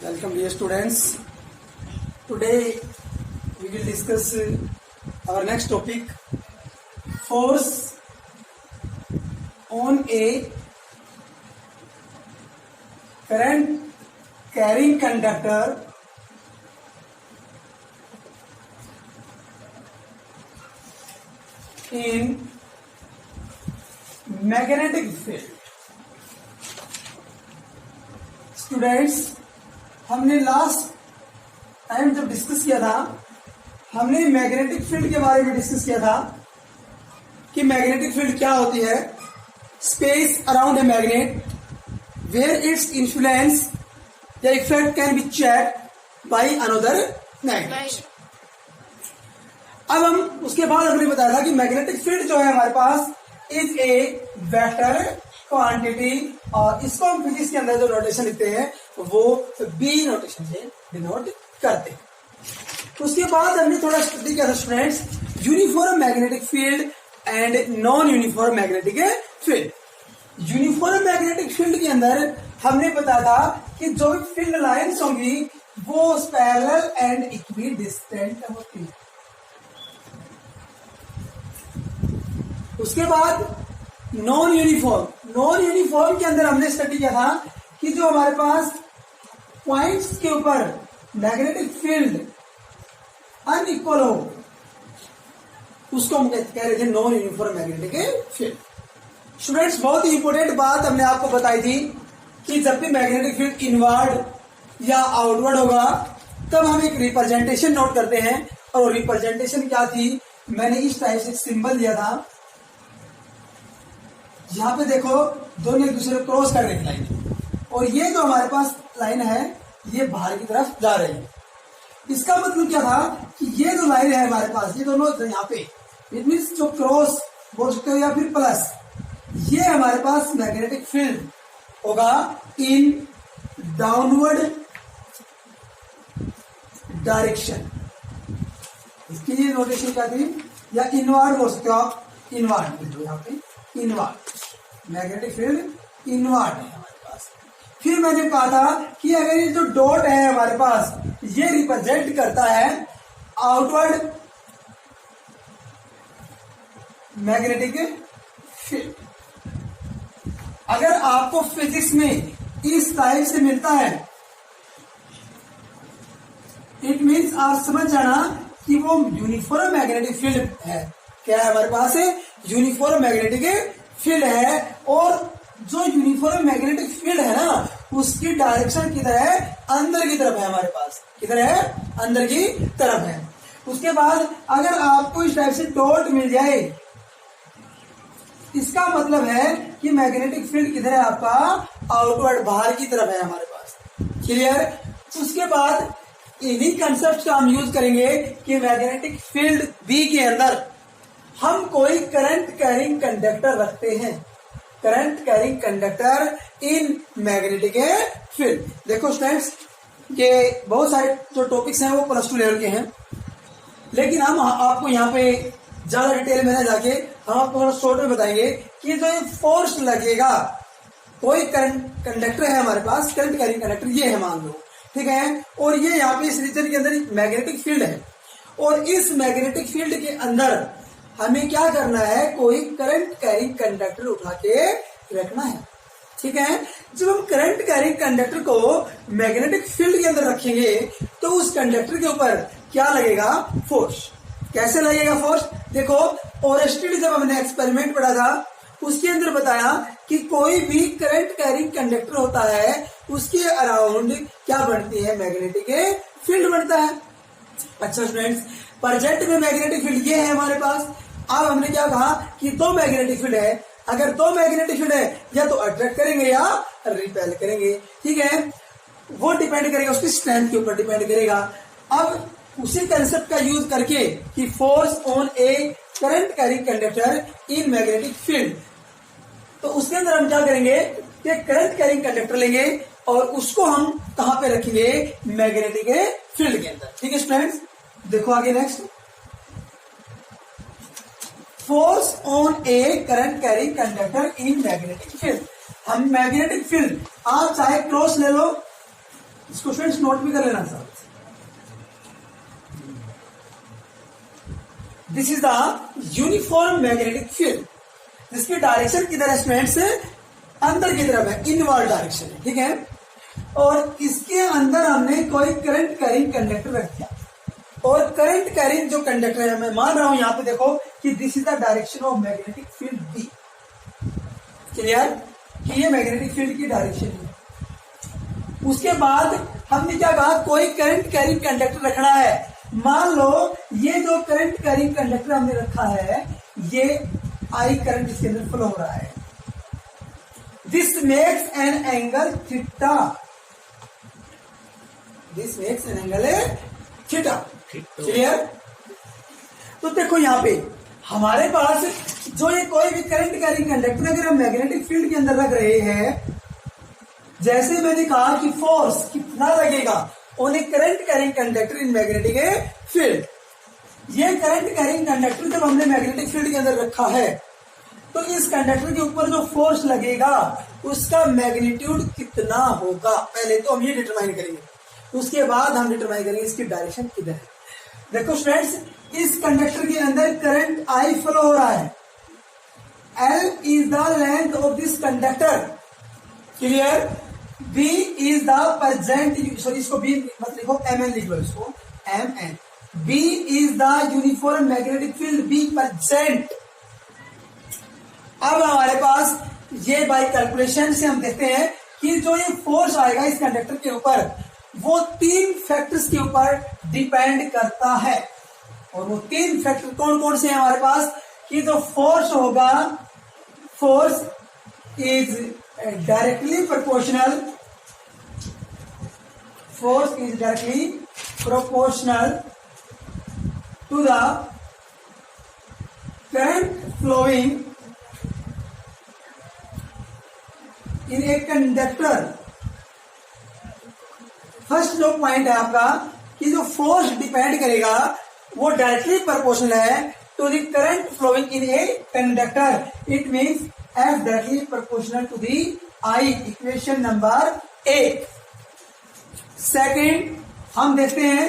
Welcome dear students. Today we will discuss our next topic, force on a current carrying conductor in magnetic field. Students, हमने last time जब discuss किया था, हमने magnetic field के बारे में discuss किया था कि मैग्नेटिक फील्ड क्या होती है. Space around a magnet where its influence या effect can be check by another magnet. अब हम उसके बाद हमने बताया था कि मैग्नेटिक फील्ड जो है हमारे पास इज ए वेक्टर क्वांटिटी, और इसको हम फिजिक्स के अंदर जो नोटेशन लिखते हैं वो बी नोटेशन से डिनोट करते हैं. उसके बाद हमने थोड़ा स्टडी किया था students, uniform magnetic field and non uniform magnetic field. Uniform magnetic field के अंदर हमने बताया था कि जो भी फील्ड लाइन्स होंगी वो पैरेलल एंड इक्वी डिस्टेंट होती है. उसके बाद नॉन यूनिफॉर्म के अंदर हमने स्टडी किया था कि जो हमारे पास पॉइंट्स के ऊपर मैग्नेटिक फील्ड अनइक्वल हो उसको हम कह रहे थे non uniform magnetic field. Students, बहुत ही इंपॉर्टेंट बात हमने आपको बताई थी कि जब भी मैग्नेटिक फील्ड इनवर्ड या आउटवर्ड होगा तब हम एक रिप्रेजेंटेशन नोट करते हैं. और रिप्रेजेंटेशन क्या थी, मैंने इस टाइप से सिंबल दिया था. यहाँ पे देखो दोनों एक दूसरे को क्रॉस कर रहे हैं लाइन, और ये जो हमारे पास लाइन है ये बाहर की तरफ जा रही है. इसका मतलब क्या था कि ये जो लाइन है हमारे पास, ये दोनों यहाँ पे, इट मीन्स जो क्रॉस बोल सकते हो या फिर प्लस, ये हमारे पास मैग्नेटिक फील्ड होगा इन डाउनवर्ड डायरेक्शन. इसके लिए नोटेशन क्या थी, या इनवर्ड बोल सकते हो आप, इनवर्ड यहाँ पे इनवर्ड मैग्नेटिक फील्ड इनवर्ड है हमारे पास. फिर मैंने कहा था कि अगर ये जो डॉट है हमारे पास ये रिप्रेजेंट करता है आउटवर्ड मैग्नेटिक फील्ड. अगर आपको फिजिक्स में इस टाइप से मिलता है इट मीन्स आप समझ जाना कि वो यूनिफॉर्म मैग्नेटिक फील्ड है. क्या है हमारे पास, यूनिफॉर्म मैग्नेटिक फील्ड है. और जो यूनिफॉर्म मैग्नेटिक फील्ड है ना उसकी डायरेक्शन किधर है, अंदर की तरफ है हमारे पास. किधर है, अंदर की तरफ है. उसके बाद अगर आपको इस टाइप से डॉट मिल जाए इसका मतलब है कि मैग्नेटिक फील्ड किधर है आपका, आउटवर्ड बाहर की तरफ है हमारे पास. क्लियर. उसके बाद इन्हीं कंसेप्ट का हम यूज करेंगे कि मैग्नेटिक फील्ड बी के अंदर हम कोई करंट कैरिंग कंडक्टर रखते हैं. Current carrying conductor in magnetic field. देखो स्टूडेंट्स, ये बहुत सारे जो टॉपिक्स हैं वो प्लस 2 लेवल के हैं, लेकिन हम आपको यहाँ पे ज्यादा डिटेल में ना जाके हम आपको शॉर्ट में बताएंगे कि जो ये फोर्स लगेगा, कोई करंट कंडक्टर है हमारे पास, करंट कैरिंग कंडक्टर ये है मान लो, ठीक है. और ये यहाँ पे इस रीजन के अंदर मैग्नेटिक फील्ड है, और इस मैग्नेटिक फील्ड के अंदर हमें क्या करना है, कोई करंट कैरिंग कंडक्टर उठा के रखना है. ठीक है. जब हम करंट कैरिंग कंडक्टर को मैग्नेटिक फील्ड के अंदर रखेंगे तो उस कंडक्टर के ऊपर क्या लगेगा, फोर्स. कैसे लगेगा फोर्स, देखो ओरेस्टेड जब हमने एक्सपेरिमेंट पढ़ा था उसके अंदर बताया कि कोई भी करंट कैरिंग कंडक्टर होता है उसके अराउंड क्या बनती है, मैग्नेटिक फील्ड बनता है. अच्छा स्टूडेंट्स, प्रेजेंट में मैग्नेटिक फील्ड ये है हमारे पास. अब हमने क्या कहा कि दो मैग्नेटिक फील्ड है, अगर दो मैग्नेटिक फील्ड है या तो अट्रैक्ट करेंगे या रिपेल करेंगे. ठीक है, वो डिपेंड करेगा उसकी स्ट्रेंथ के ऊपर डिपेंड करेगा. अब उसी कंसेप्ट का यूज करके कि force on a current carrying conductor in magnetic field, तो उसके अंदर हम क्या करेंगे कि करंट कैरिंग कंडक्टर लेंगे और उसको हम कहां पे रखेंगे, मैग्नेटिक फील्ड के अंदर. ठीक है स्टूडेंट्स, देखो आगे next, force on a current carrying conductor in magnetic field. हम मैग्नेटिक फील्ड, आप चाहे क्रॉस ले लो इसको स्टूडेंट्स नोट भी कर लेना साथ। This is the uniform magnetic field, जिसकी डायरेक्शन किधर है स्टूडेंट्स, अंदर की तरफ है, इनवर्ड डायरेक्शन है, ठीक है। और इसके अंदर हमने कोई करंट कैरिंग कंडक्टर रख दिया, और करंट कैरिंग जो कंडक्टर है, मैं मान रहा हूं यहां पे देखो कि this is the direction of magnetic field B. Clear कि ये मैग्नेटिक फील्ड की डायरेक्शन है। उसके बाद हमने क्या कहा, कोई करंट कैरिंग कंडक्टर रखना है। मान लो ये जो करंट कैरिंग कंडक्टर हमने रखा है, ये आई करंट इसके अंदर फ्लो हो रहा है। This makes an angle theta, this makes an angle theta. Clear. तो देखो यहां पे हमारे पास जो ये कोई भी करंट कैरिंग कंडक्टर अगर हम मैग्नेटिक फील्ड के अंदर रख रहे हैं, जैसे मैंने कहा कि फोर्स कितना लगेगा on a current carrying conductor in magnetic field. ये करंट कैरिंग कंडक्टर जब हमने मैग्नेटिक फील्ड के अंदर रखा है, तो इस कंडक्टर के ऊपर जो फोर्स लगेगा उसका मैग्नीट्यूड कितना होगा, पहले तो हम ये डिटरमाइन करेंगे, उसके बाद हम डिटरमाइन करेंगे इसकी डायरेक्शन किधर है। देखो स्टूडेंट्स, इस कंडक्टर के अंदर करंट आई फ्लो हो रहा है, L is the length of this conductor. Clear. B is the present, sorry इसको B मत लिखो, MN लिख लो इसको, MN। B is the uniform magnetic field, B present. अब हमारे पास ये बाय कैलकुलेशन से हम देखते हैं कि जो ये फोर्स आएगा इस कंडक्टर के ऊपर, वो 3 फैक्टर्स के ऊपर डिपेंड करता है। और वो 3 फैक्टर कौन कौन से हैं हमारे पास, कि जो फोर्स होगा, force is directly proportional, force is directly proportional to the current flowing in a conductor। First जो पॉइंट है आपका कि जो फोर्स डिपेंड करेगा वो डायरेक्टली प्रोपोर्शनल है to the current flowing in a conductor. It means F directly proportional to the I, equation number 1। Second हम देखते हैं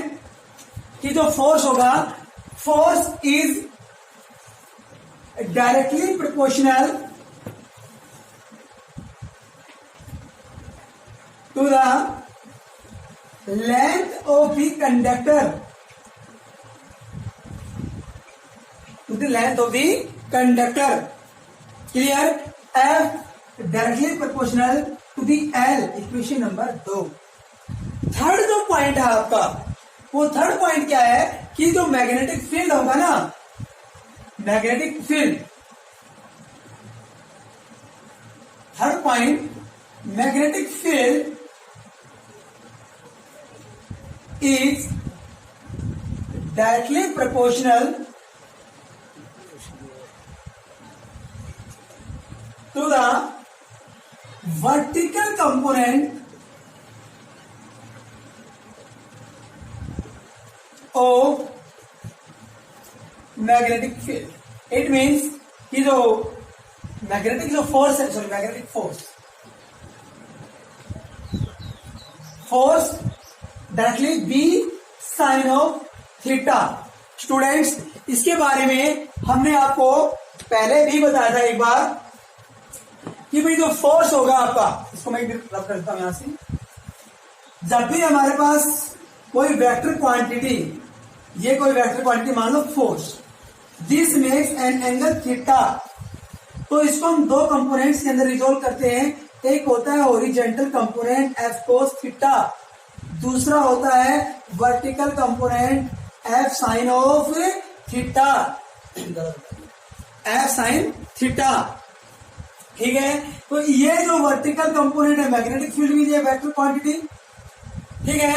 कि जो फोर्स होगा, force is directly proportional to the length of the conductor, to the length of the conductor. Clear. F directly proportional to the L, equation number 2। Third जो point है आपका, वो थर्ड पॉइंट क्या है कि जो मैग्नेटिक फील्ड होगा ना, magnetic field, third point, magnetic field is directly proportional to the vertical component of magnetic field. It means कि जो मैग्नेटिक जो फोर्स है, sorry magnetic force, force directly B sine of theta. Students, इसके बारे में हमने आपको पहले भी बताया था एक बार कि भाई जो फोर्स होगा आपका, इसको मैं रब करता हूं यहां से, जब भी हमारे पास कोई वेक्टर क्वांटिटी, ये कोई वेक्टर क्वांटिटी मान लो force, this makes an angle theta, तो इसको हम 2 कंपोनेंट्स के अंदर रिजोल्व करते हैं। एक होता है horizontal component F cos theta, दूसरा होता है vertical component F sine of theta, F sine theta. ठीक है। तो ये जो वर्टिकल कंपोनेंट है मैग्नेटिक फील्ड में, ये वेक्टर क्वांटिटी, ठीक है,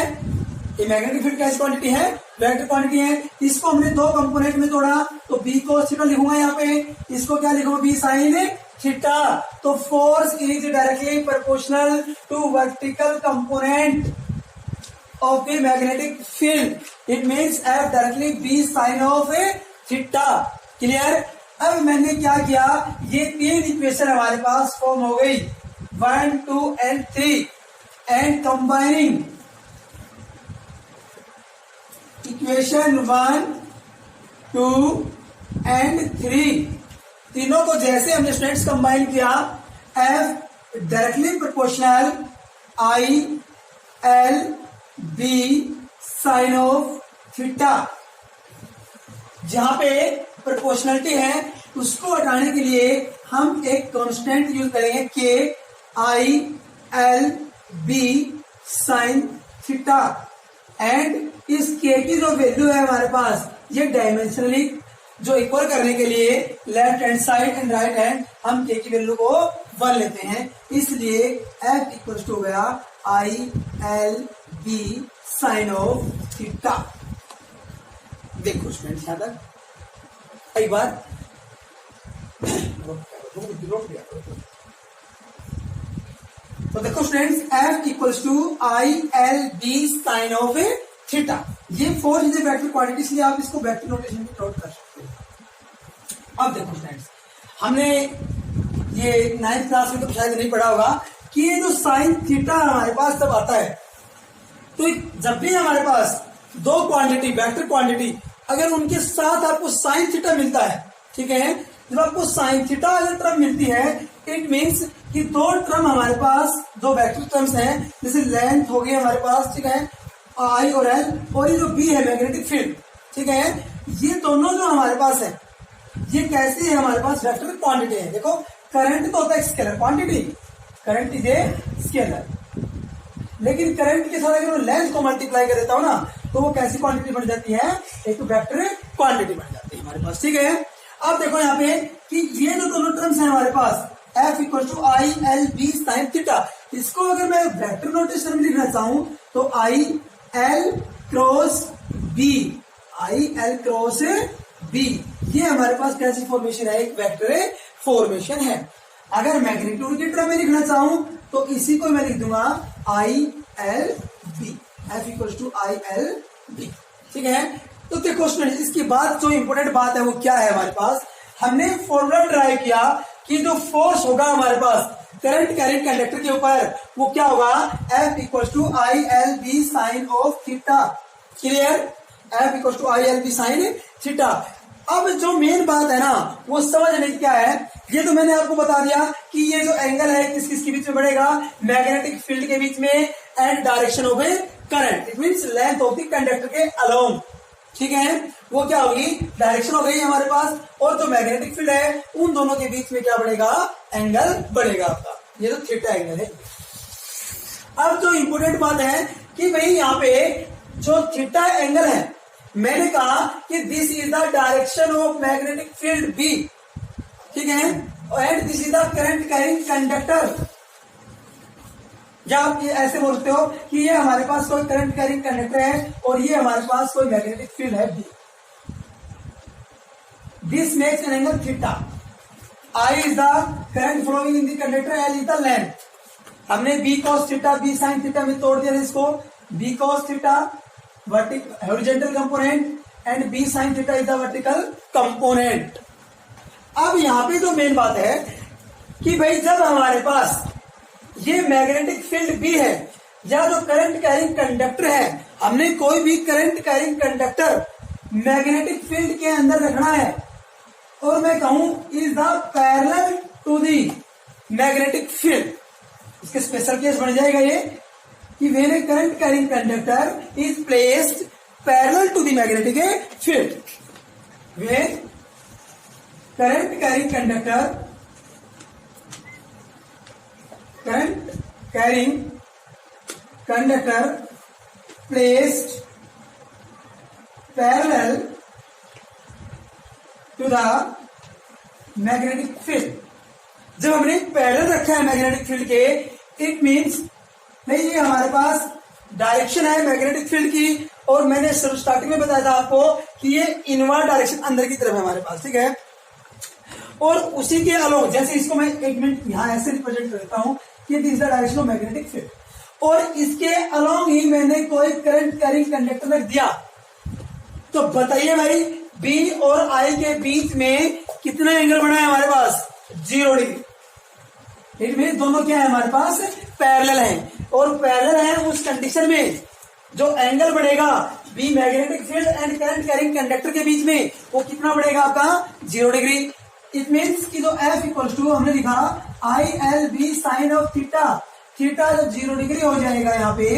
ये मैग्नेटिक फील्ड कैसी क्वांटिटी है, वेक्टर क्वांटिटी है। इसको हमने 2 कंपोनेंट में तोड़ा, तो बी कोस थीटा लिखूंगा यहाँ पे, इसको क्या लिखूंगा, बी साइन थीटा। तो force is directly proportional to vertical component of the magnetic field. It means F directly B sine of theta. Clear. अब मैंने क्या किया, ये 3 इक्वेशन हमारे पास फॉर्म हो गई, 1, 2 and 3, and combining equation 1, 2 and 3 तीनों को जैसे हमने स्टूडेंट्स कंबाइन किया, F directly proportional I L B sine of theta. जहां पे प्रोपोर्शनलिटी है उसको हटाने के लिए हम एक कांस्टेंट यूज करेंगे K I L B sine theta. And इस K की जो वैल्यू है हमारे पास, ये डायमेंशनली जो इक्वल करने के लिए left hand side and right hand हम K की वैल्यू को 1 लेते हैं, इसलिए F इक्वल टू हो गया I L B sine of theta. देखो स्टूडेंट्स यहां तक एक बार तो देखो students, F equals to I L B sine of theta. ये 4 चीजें वेक्टर क्वांटिटी, इसलिए आप इसको वेक्टर नोटेशन में नोट कर सकते हो। अब देखो स्टूडेंट्स, हमने ये 9th क्लास में तो शायद नहीं पढ़ा होगा कि ये जो साइन थीटा हमारे पास तब आता है, तो जब भी हमारे पास दो क्वांटिटी वेक्टर क्वांटिटी अगर उनके साथ आपको साइन थीटा मिलता है, ठीक है, जब आपको साइन थीटा अगर टर्म मिलती है, इट मींस कि दो टर्म हमारे पास, दो वेक्टर टर्म्स हैं, जैसे लेंथ हो गई हमारे पास, ठीक है, आई और एल, और ये जो बी है मैग्नेटिक फील्ड, ठीक है, ये दोनों जो हमारे पास है ये कैसी है हमारे पास वेक्टर क्वांटिटी है। देखो करंट तो होता है scalar quantity, current is a scalar, लेकिन करंट के साथ अगर मैं लेंथ को मल्टीप्लाई कर देता हूं ना, तो वो कैसी क्वांटिटी बन जाती है, एक वेक्टर क्वांटिटी बन जाती है हमारे पास, ठीक है। अब देखो यहाँ पे कि ये जो दोनों टर्म्स है हमारे पास, F equal to I L B sine theta, इसको अगर मैं वेक्टर नोटेशन में लिखना चाहूं तो I L cross B, I L cross B, ये हमारे पास कैसी फॉर्मेशन है, एक वेक्टर फॉर्मेशन है। अगर मैग्नीट्यूड की टर्म में लिखना चाहूं तो इसी को मैं लिख दूंगा I L B, F equal to I L B, ठीक है। तो देखो स्टूडेंट, इसके बाद जो इंपॉर्टेंट बात है वो क्या है, हमारे पास हमने फॉर्मूला ड्राइव किया कि जो फोर्स होगा हमारे पास करंट कैरिंग कंडक्टर के ऊपर, वो क्या होगा, F equal to I L B sine of theta. Clear, F equal to I L B sine theta. अब जो मेन बात है ना वो समझने की क्या है, ये तो मैंने आपको बता दिया कि ये जो एंगल है किस किस के बीच में बढ़ेगा, मैग्नेटिक फील्ड के बीच में and direction of current, it means length of the conductor के अलोंग, ठीक है, वो क्या होगी, डायरेक्शन हो गई हमारे पास, और जो मैग्नेटिक फील्ड है उन दोनों के बीच में क्या बढ़ेगा, एंगल बढ़ेगा आपका, ये जो थीटा एंगल है। अब जो इंपॉर्टेंट बात है कि भाई यहाँ पे जो थीटा एंगल है, मैंने कहा कि this is the direction of magnetic field B, ठीक है, and this is the current carrying conductor, या आप ये ऐसे बोलते हो कि ये हमारे पास कोई करंट कैरिंग कंडक्टर है और ये हमारे पास कोई मैग्नेटिक फील्ड है B. This makes an angle theta, I is the current flowing in the conductor, L is the length. हमने B cos theta B sine theta में तोड़ दिया इसको, B cos theta vertical horizontal component and B sine theta is the vertical component. अब यहां पे जो main बात है कि भाई जब हमारे पास ये मैग्नेटिक फील्ड भी है या जो करंट कैरिंग कंडक्टर है, हमने कोई भी current carrying conductor magnetic field के अंदर रखना है और मैं कहूं is the parallel to the magnetic field, इसके स्पेशल केस बन जाएगा ये कि when a current carrying conductor is placed parallel to the magnetic field, when current carrying conductor current carrying conductor placed parallel to the magnetic field। जब हमने parallel रखा है magnetic field के, इट मींस नहीं ये हमारे पास डायरेक्शन है magnetic field की, और मैंने स्टार्टिंग में बताया था आपको कि ये इनवर्ड डायरेक्शन अंदर की तरफ है हमारे पास, ठीक है, और उसी के अलोंग, जैसे इसको मैं एक मिनट यहां ऐसे रिप्रेजेंट कर देता हूं कि this is the direction of magnetic field, और इसके अलोंग ही मैंने कोई करंट कैरिंग कंडक्टर रख दिया, तो बताइए भाई बी और आई के बीच में कितना एंगल बना है हमारे पास, 0 डिग्री। इट मीन दोनों क्या है हमारे पास, पैरेलल हैं, और पैरेलल है उस कंडीशन में जो एंगल बढ़ेगा B magnetic field and current carrying conductor के बीच में वो कितना बढ़ेगा आपका 0 डिग्री। इट मीन्स कि जो F इक्वल्स टू हमने लिखा I L B sine of theta, theta जब 0 डिग्री हो जाएगा यहाँ पे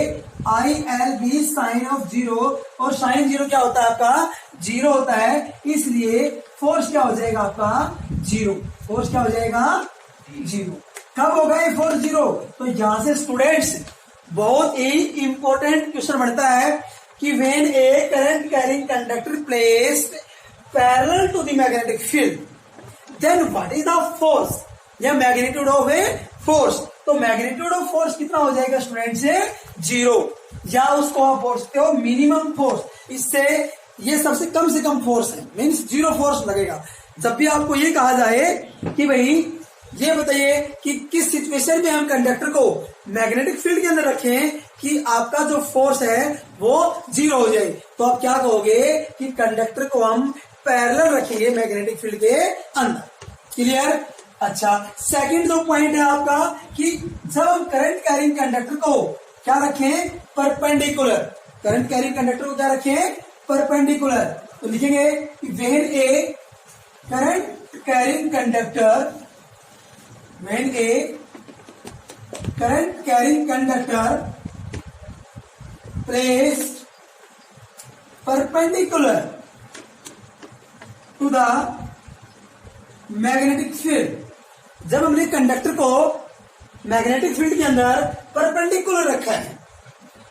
I L B sine of 0, और साइन 0 क्या होता है आपका 0 होता है, इसलिए फोर्स क्या हो जाएगा आपका 0, फोर्स क्या हो जाएगा 0। कब होगा ये फोर्स 0? तो यहां से स्टूडेंट्स बहुत ही इंपॉर्टेंट क्वेश्चन बनता है कि when a current carrying conductor placed parallel to the magnetic field then what is the force या मैग्नीट्यूड ऑफ ए फोर्स। तो मैग्नीट्यूड ऑफ फोर्स कितना हो जाएगा स्टूडेंट से 0, या उसको आप बोल सकते हो मिनिमम फोर्स। इससे ये सबसे कम फोर्स है, मीन्स 0 फोर्स लगेगा। जब भी आपको ये कहा जाए कि भाई ये बताइए कि किस सिचुएशन में हम कंडक्टर को मैग्नेटिक फील्ड के अंदर रखें कि आपका जो फोर्स है वो 0 हो जाए, तो आप क्या कहोगे कि कंडक्टर को हम पैरेलल रखेंगे मैग्नेटिक फील्ड के अंदर। क्लियर? अच्छा, सेकंड जो पॉइंट है आपका कि जब हम करंट कैरिंग कंडक्टर को क्या रखें परपेंडिकुलर, करंट कैरिंग कंडक्टर को क्या रखें परपेंडिकुलर, तो लिखेंगे कि when a current carrying conductor, when a current carrying conductor placed perpendicular to the magnetic field, जब हमने कंडक्टर को मैग्नेटिक फील्ड के अंदर परपेंडिकुलर रखा है,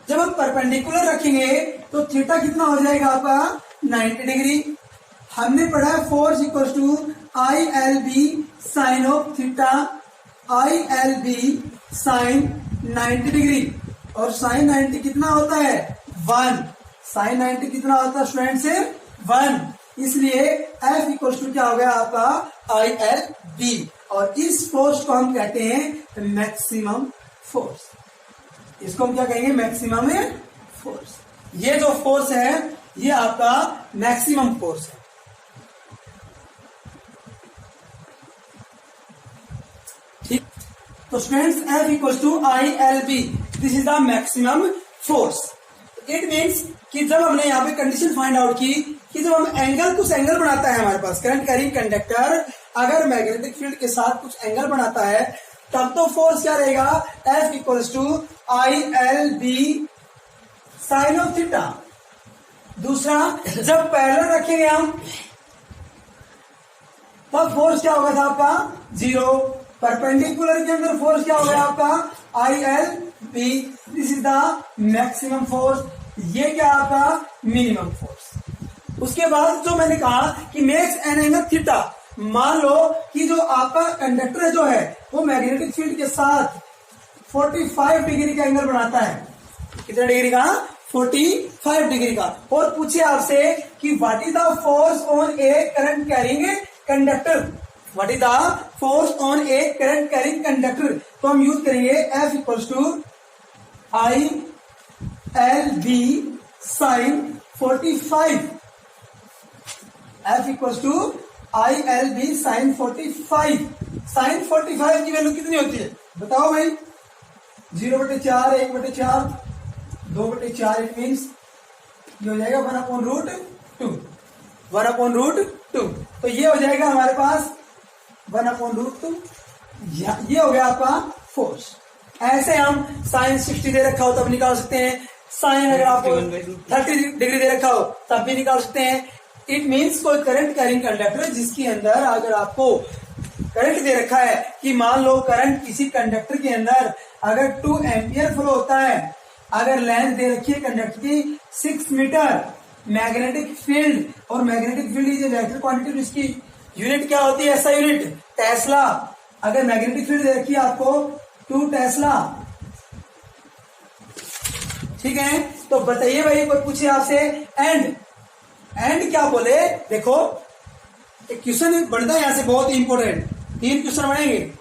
जब हम परपेंडिकुलर रखेंगे तो थीटा कितना हो जाएगा आपका 90 डिग्री। हमने पढ़ा है force equal to I L B sine of theta, I L B sine 90 degree, और साइन 90 कितना होता है 1, साइन 90 कितना होता है स्टूडेंट से 1, इसलिए F इक्वल टू क्या हो गया आपका आई एल बी, और इस फोर्स को हम कहते हैं मैक्सिमम फोर्स। इसको हम क्या कहेंगे मैक्सिमम फोर्स। ये जो फोर्स है ये आपका मैक्सिमम फोर्स है। ठीक, तो students F equal to I L B, this is the maximum force. It means कि जब हमने यहाँ पे कंडीशन फाइंड आउट की कि जब हम एंगल, कुछ एंगल बनाता है हमारे पास करंट कैरिंग कंडक्टर अगर मैग्नेटिक फील्ड के साथ कुछ एंगल बनाता है, तब तो फोर्स क्या रहेगा F equal to I L B sine of theta. दूसरा, जब पैरेलल रखेंगे हम तब फोर्स क्या होगा था आपका 0। परपेंडिकुलर के अंदर फोर्स क्या होगा आपका I L B, this is the maximum force, ये क्या आपका मिनिमम फोर्स। उसके बाद जो मैंने कहा कि मेक्स एन एंगल थीटा, मान लो कि जो आपका कंडक्टर जो है वो मैग्नेटिक फील्ड के साथ 45 डिग्री का एंगल बनाता है। कितने डिग्री का 45 डिग्री का, और पूछे आपसे कि what is the force on a current carrying conductor, what is the force on a current carrying conductor, तो हम यूज करेंगे F equals to I L B sine 45, F equals to I L B sine 45। Sine 45 की value कितनी होती है बताओ भाई, 0/4, 1/4, 2/4, it means ये हो जाएगा 1/√2, 1/√2, तो ये हो जाएगा हमारे पास 1/√2, ये हो गया आपका फोर्स। ऐसे हम साइन 60 दे रखा हो तब निकाल सकते हैं, साइन अगर आपको 30 डिग्री दे रखा हो तब भी निकाल सकते हैं। इट मीन्स कोई करंट कैरिंग कंडक्टर जिसके अंदर अगर आपको करंट दे रखा है कि मान लो करंट किसी कंडक्टर के अंदर अगर 2 एम्पियर फ्लो होता है, अगर लेंथ दे रखी है कंडक्टर की 6 मीटर, मैग्नेटिक फील्ड, और magnetic field is vector quantity, इसकी यूनिट क्या होती है ऐसा यूनिट टेस्ला, अगर मैग्नेटिक फील्ड दे रखी है आपको 2 टेस्ला, ठीक है। तो बताइए भाई, कोई पूछे आपसे एंड क्या बोले, देखो एक क्वेश्चन बनता है यहां से बहुत ही इंपॉर्टेंट, 3 क्वेश्चन बनेंगे,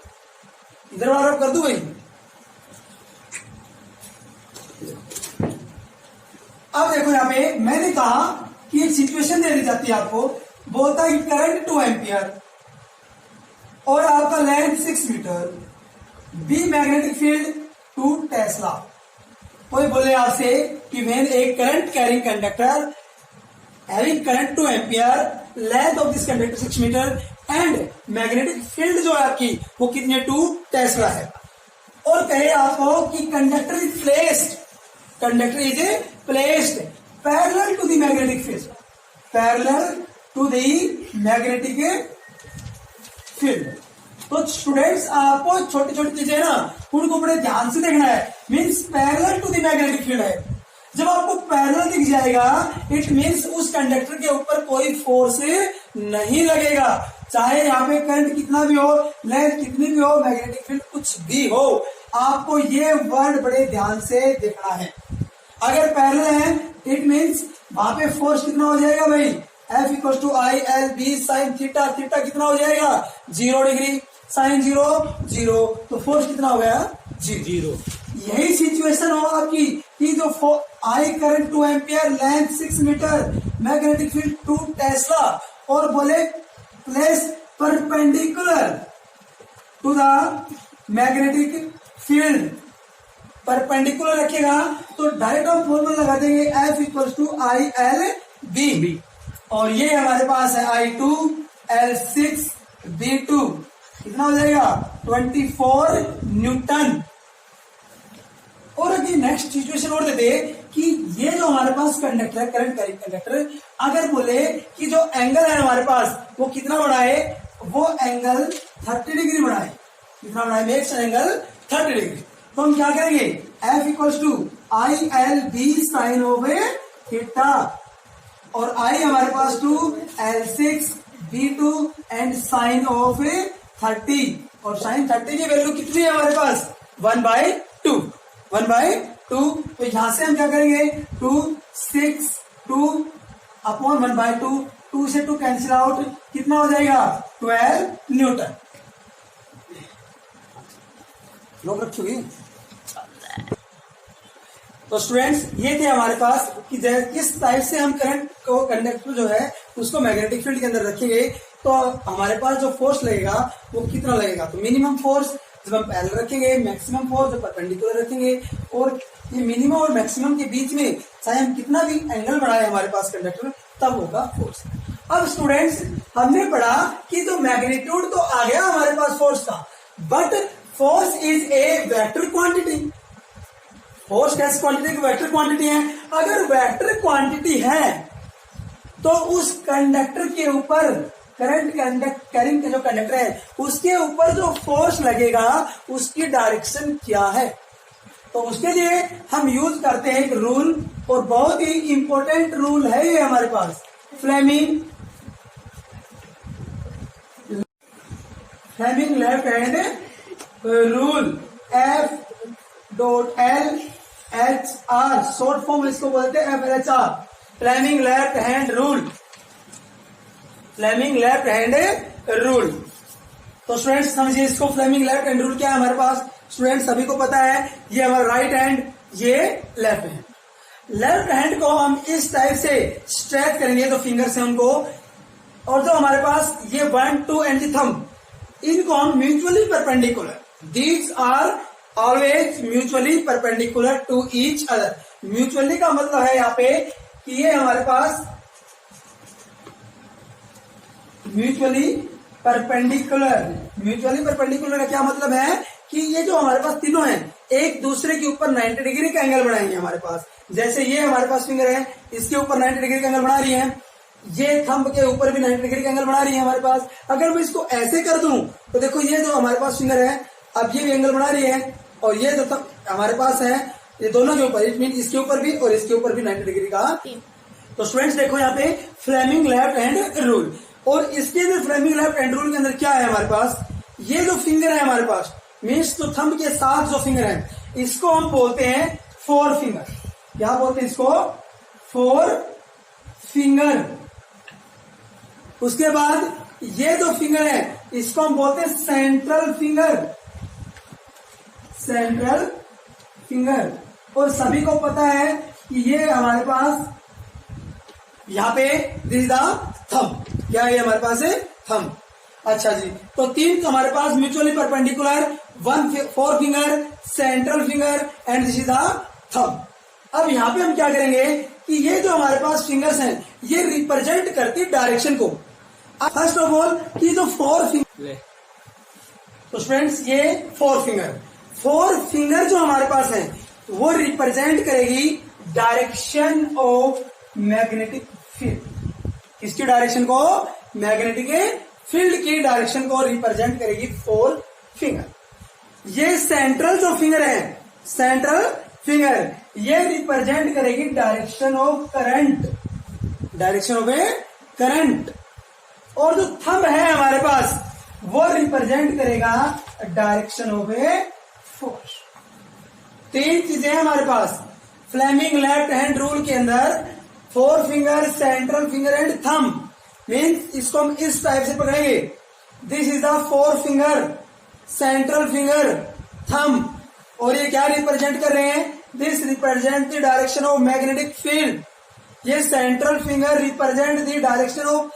इधर वाला कर दू भाई। अब देखो यहाँ पे मैंने कहा कि एक सिचुएशन दे दी जाती है आपको, बोलता है कि करंट 2 एम्पियर और आपका length 6 metre, B magnetic field 2 tesla, कोई बोले आपसे कि when a current carrying conductor having current 2 ampere, length of this conductor 6 metre and magnetic field जो है आपकी वो कितने 2 टेस्ला है, और कहे आपको कि conductor is placed parallel to the magnetic field, parallel to the magnetic field. तो स्टूडेंट्स आपको छोटी छोटी चीजें ना उनको बड़े ध्यान से देखना है। Means parallel to the magnetic field है, जब आपको पैरेलल दिख जाएगा इट मीन्स उस कंडक्टर के ऊपर कोई फोर्स नहीं लगेगा, चाहे यहाँ पे करंट कितना भी हो, लेंथ कितनी भी हो, मैग्नेटिक फील्ड कुछ भी हो, आपको ये वर्ड बड़े ध्यान से देखना है। अगर पैरेलल है इट मीन्स वहां पे फोर्स कितना हो जाएगा भाई, F equal to I L B sine theta, theta कितना हो जाएगा 0 डिग्री, साइन 0 0, तो फोर्स कितना हो गया 0। यही सिचुएशन हो आपकी कि जो I current 2 ampere, length 6 metre, magnetic field 2 tesla, और बोले place perpendicular to the magnetic field, perpendicular रखेगा तो डायरेक्ट हम फॉर्मूला लगा देंगे F equal to I L B, और ये हमारे पास है I2 L6 B2, कितना हो जाएगा 24 न्यूटन। और अभी नेक्स्ट सिचुएशन और देते कि ये जो हमारे पास कंडक्टर है, करंट कैरिंग कंडक्टर, अगर बोले कि जो एंगल है हमारे पास वो कितना बढ़ाए, वो एंगल 30 डिग्री बढ़ाए, कितना बढ़ाए, मेक्स एंगल 30 डिग्री, तो हम क्या करेंगे F equal to I L B sine of theta, और I हमारे पास 2 L6 B2 and sign of 30, और साइन 30 की वैल्यू कितनी है हमारे पास 1/2, 1/2, तो यहां से हम क्या करेंगे 2 6 2 अपॉन 1/2, 2 से 2 कैंसिल आउट, कितना हो जाएगा 12 न्यूटन। लोग रखिए। तो स्टूडेंट्स ये थे हमारे पास कि किस टाइप से हम करंट को, कंडक्टर जो है उसको मैग्नेटिक फील्ड के अंदर रखेंगे तो हमारे पास जो फोर्स लगेगा वो कितना लगेगा, तो मिनिमम फोर्स जब हम पैरेलल रखेंगे, मैक्सिमम फोर्स जब परपेंडिकुलर रखेंगे, और ये मिनिमम और मैक्सिमम के बीच में चाहे हम कितना भी एंगल बढ़ाए हमारे पास कंडक्टर, तब होगा फोर्स। अब स्टूडेंट्स हमने पढ़ा कि जो मैग्नीट्यूड तो आ गया हमारे पास फोर्स का, but force is a vector quantity. Force कैसे क्वांटिटी, वेक्टर क्वांटिटी है। अगर वेक्टर क्वांटिटी है तो उस कंडक्टर के ऊपर, करंट कैरिंग का जो कंडक्टर है उसके ऊपर जो फोर्स लगेगा उसकी डायरेक्शन क्या है, तो उसके लिए हम यूज करते हैं एक रूल, और बहुत ही इंपॉर्टेंट रूल है ये हमारे पास, Fleming left hand rule, F.L.H.R, short form इसको बोलते हैं FLHR, Fleming left hand rule, Fleming left hand rule. तो स्टूडेंट्स समझिए इसको, फ्लेमिंग लेफ्ट हैंड रूल क्या है हमारे पास, स्टूडेंट्स सभी को पता है, ये हमारा राइट हैंड, ये लेफ्ट हैंड। लेफ्ट हैंड को हम इस टाइप से स्ट्रेच करेंगे तो फिंगर से उनको, और जो हमारे पास ये 1 2 एंड द थंब, इनको हम mutually perpendicular, these are always mutually perpendicular to each other. Mutually का मतलब है यहाँ पे कि ये हमारे पास म्यूचुअली परपेंडिकुलर, म्यूचुअली परपेंडिकुलर का क्या मतलब है कि ये जो हमारे पास तीनों हैं एक दूसरे के ऊपर 90 डिग्री का एंगल बनाएंगे हमारे पास। जैसे ये हमारे पास फिंगर है, इसके ऊपर 90 डिग्री का एंगल बना रही है, ये थंब के ऊपर भी 90 डिग्री का एंगल बना रही है हमारे पास। अगर मैं इसको ऐसे कर दूं तो देखो ये जो हमारे पास फिंगर है अब ये भी एंगल बना रही है, और ये जो हमारे पास है ये दोनों के ऊपर, इट मीन इसके ऊपर भी और इसके ऊपर भी 90 डिग्री का। तो स्टूडेंट्स देखो यहाँ पे फ्लेमिंग लेफ्ट हैंड रूल, और इसके अंदर फ्लेमिंग लेफ्ट हैंड रूल के अंदर क्या है हमारे पास, ये जो फिंगर है हमारे पास मीन्स तो थंब के साथ जो फिंगर है इसको हम बोलते हैं फोर फिंगर। क्या बोलते हैं इसको, फोर फिंगर। उसके बाद ये जो फिंगर है इसको हम बोलते हैं सेंट्रल फिंगर, सेंट्रल फिंगर। और सभी को पता है कि ये हमारे पास यहाँ पे दिस द थंब, क्या है हमारे पास है थंब। अच्छा जी, तो तीन हमारे पास mutually perpendicular, one fore finger, central finger and this is the thumb. अब यहाँ पे हम क्या करेंगे कि ये जो हमारे पास फिंगर्स हैं ये रिप्रेजेंट करती डायरेक्शन को। फर्स्ट ऑफ ऑल कि जो 4 फिंगर, तो स्टूडेंट्स ये 4 फिंगर जो हमारे पास है वो रिप्रेजेंट करेगी डायरेक्शन ऑफ मैग्नेटिक फील्ड। किसकी डायरेक्शन को? मैग्नेटिक फील्ड की डायरेक्शन को रिप्रेजेंट करेगी 4 फिंगर। ये सेंट्रल जो फिंगर है, सेंट्रल फिंगर ये रिप्रेजेंट करेगी direction of current, direction of A current. और जो थंब है हमारे पास वो रिप्रेजेंट करेगा डायरेक्शन ऑफ ए फोर्स। 3 चीजें हैं हमारे पास फ्लेमिंग लेफ्ट हैंड रूल के अंदर, 4 finger, central finger and thumb. Means इसको हम इस टाइप से पकड़ेंगे, this is the 4 finger, central finger, thumb. और ये क्या रिप्रेजेंट कर रहे हैं? This represent the direction of magnetic field. ये central finger represent the direction of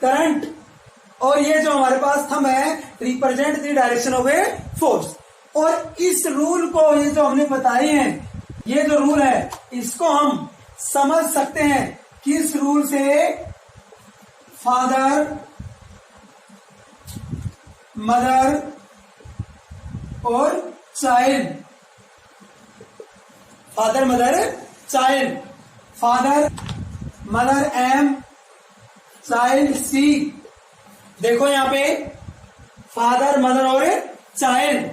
current, और ये जो हमारे पास थंब है represent the direction of a force. और इस रूल को, ये जो हमने बताए हैं, ये जो रूल है इसको हम समझ सकते हैं किस रूल से? फादर, मदर और child. Father, mother, child. Father, mother M, child C. देखो यहां पे फादर, मदर और चाइल्ड,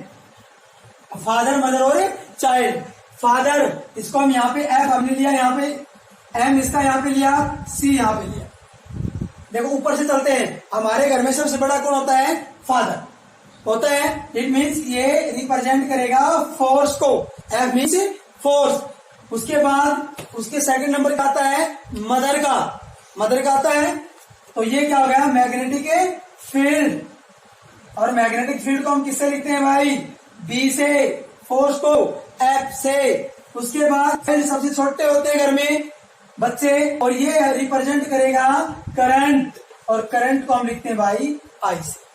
फादर, मदर और चाइल्ड। फादर इसको हम यहाँ पे एफ हमने लिया, यहाँ पे एम इसका यहाँ पे लिया, सी यहाँ पे लिया। देखो ऊपर से चलते हैं, हमारे घर में सबसे बड़ा कौन होता है? फादर होता है। इट मीन्स ये रिप्रेजेंट करेगा फोर्स को, एफ मीन्स फोर्स। उसके बाद उसके सेकंड नंबर का आता है मदर का, मदर का आता है। तो ये क्या हो गया? Magnetic field. और मैग्नेटिक फील्ड को हम किससे लिखते हैं भाई? बी से, फोर्स को एफ से। उसके बाद फिर सबसे छोटे होते हैं घर में बच्चे, और ये रिप्रेजेंट करेगा करंट, और करंट को हम लिखते हैं भाई आई से।